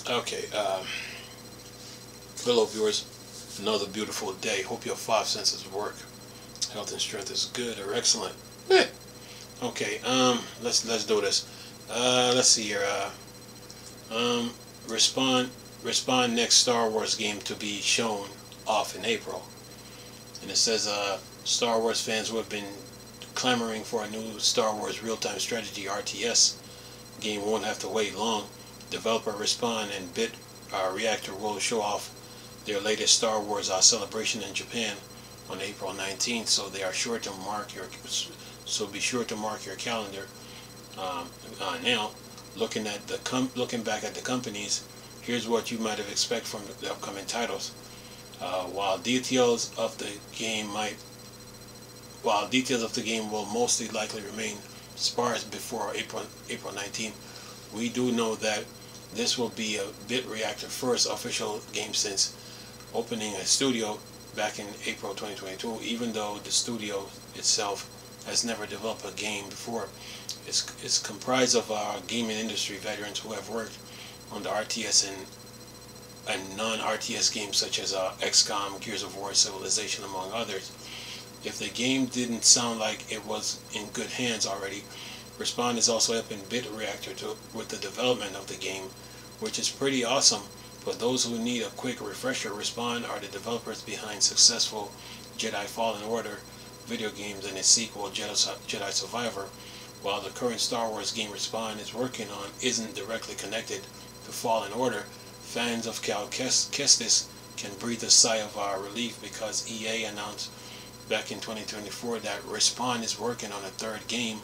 Okay, hello viewers. Another beautiful day. Hope your five senses work. Health and strength is good or excellent. Eh. Okay, let's do this. Let's see here. Um, respond respond next Star Wars game to be shown off in April. And it says Star Wars fans who have been clamoring for a new Star Wars real-time strategy RTS game won't have to wait long. Developer Respawn and Bit Reactor will show off their latest Star Wars celebration in Japan on April 19th. So be sure to mark your calendar. Now, looking back at the companies, here's what you might have expect from the upcoming titles. While details of the game will mostly likely remain sparse before April 19th, we do know that this will be a Bit Reactor first official game since opening a studio back in April 2022. Even though the studio itself has never developed a game before, it's comprised of gaming industry veterans who have worked on the RTS and non-RTS games such as XCOM, Gears of War, Civilization, among others. If the game didn't sound like it was in good hands already, Respawn is also helping Bit Reactor with the development of the game, which is pretty awesome. For those who need a quick refresher, Respawn are the developers behind successful Jedi Fallen Order video games and its sequel, Jedi Survivor. While the current Star Wars game Respawn is working on isn't directly connected to Fallen Order, fans of Cal Kestis can breathe a sigh of relief because EA announced back in 2024 that Respawn is working on a third game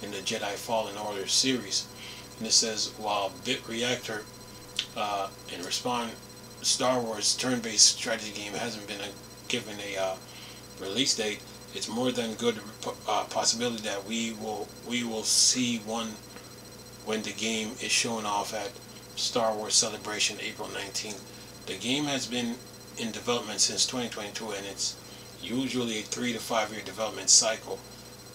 in the Jedi Fallen Order series. And it says, while Bit Reactor and Respawn Star Wars turn-based strategy game hasn't been given a release date, it's more than good possibility that we will see one when the game is shown off at Star Wars Celebration April 19th. The game has been in development since 2022, and it's usually a 3 to 5 year development cycle.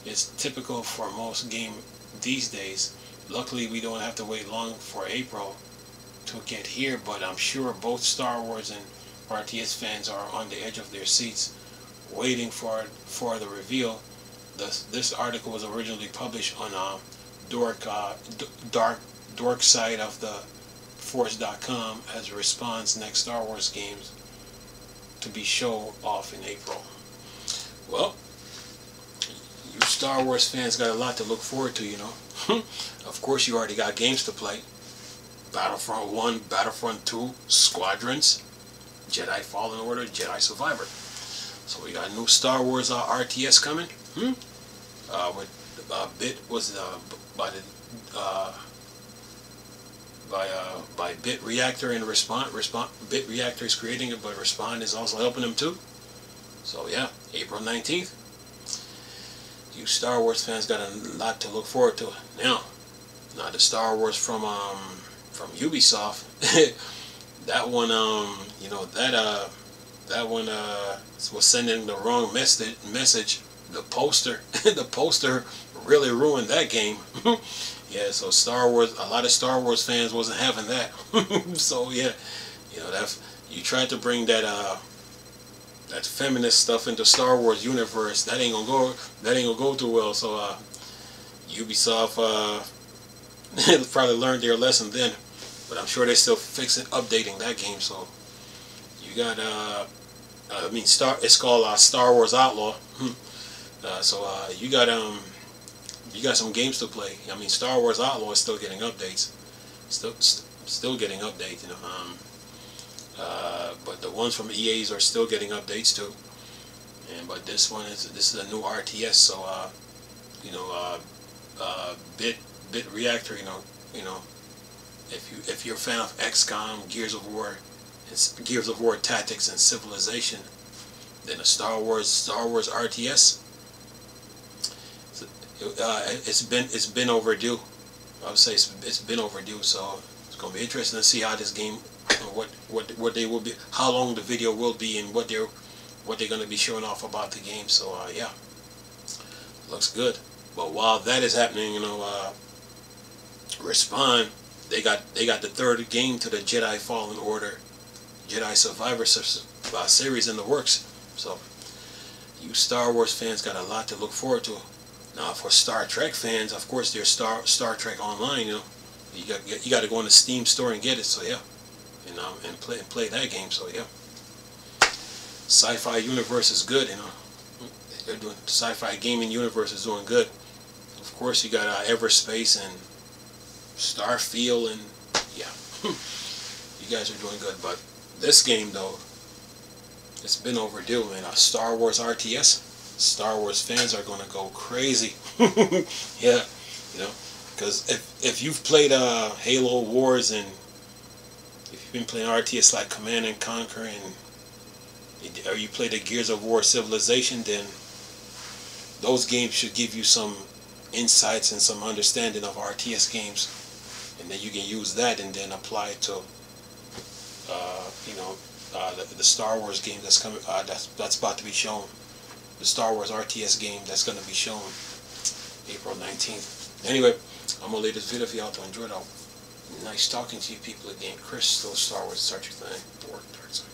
It's typical for most games these days. Luckily, we don't have to wait long for April to get here, but I'm sure both Star Wars and RTS fans are on the edge of their seats waiting for the reveal. This article was originally published on Dork side of the Force.com as Respawn's next Star Wars games to be shown off in April. Well, you Star Wars fans got a lot to look forward to, you know. Of course, you already got games to play. Battlefront 1, Battlefront 2, Squadrons, Jedi Fallen Order, Jedi Survivor. So we got a new Star Wars RTS coming. With Bit was by Bit Reactor and Respawn. Bit Reactor is creating it, but Respawn is also helping them too. So yeah, April 19th. You Star Wars fans got a lot to look forward to. Now the Star Wars from Ubisoft. That one, that one was sending the wrong message. The poster really ruined that game. Yeah, so a lot of Star Wars fans wasn't having that. So yeah, you tried to bring that feminist stuff into Star Wars universe. That ain't gonna go too well. So Ubisoft probably learned their lesson then, but I'm sure they're still updating that game. So you got it's called Star Wars Outlaw. So you got some games to play. I mean, Star Wars Outlaw is still getting updates, still getting updates. But the ones from EA's are still getting updates too. But this is a new RTS. So Bit Reactor. If you're a fan of XCOM, Gears of War Tactics, and Civilization, then a Star Wars RTS. It's been overdue. I would say it's been overdue. So it's gonna be interesting to see how this game, what they will be, how long the video will be, and what they're gonna be showing off about the game. So yeah, looks good. But while that is happening, Respawn they got the third game to the Jedi Fallen Order, Jedi Survivor series in the works. So you Star Wars fans got a lot to look forward to. Now for Star Trek fans, of course, there's Star Trek Online. You know, you got to go in the Steam store and get it. So yeah, and play that game. So yeah, Sci-Fi Universe is good. You know, they're doing Sci-Fi Gaming Universe is doing good. Of course, you got Everspace and Starfield, and yeah, you guys are doing good. But this game though, it's been overdue, man. Star Wars RTS. Star Wars fans are gonna go crazy. Yeah, you know, because if you've played Halo Wars, and if you've been playing RTS like Command and Conquer, or you play the Gears of War Civilization, then those games should give you some insights and some understanding of RTS games, and then you can use that and then apply it to the Star Wars game that's coming, that's about to be shown. The Star Wars RTS game that's going to be shown April 19th. Anyway, I'm going to lay this video for y'all to enjoy it. Nice talking to you people again. Chris, Star Wars Star Trek thing.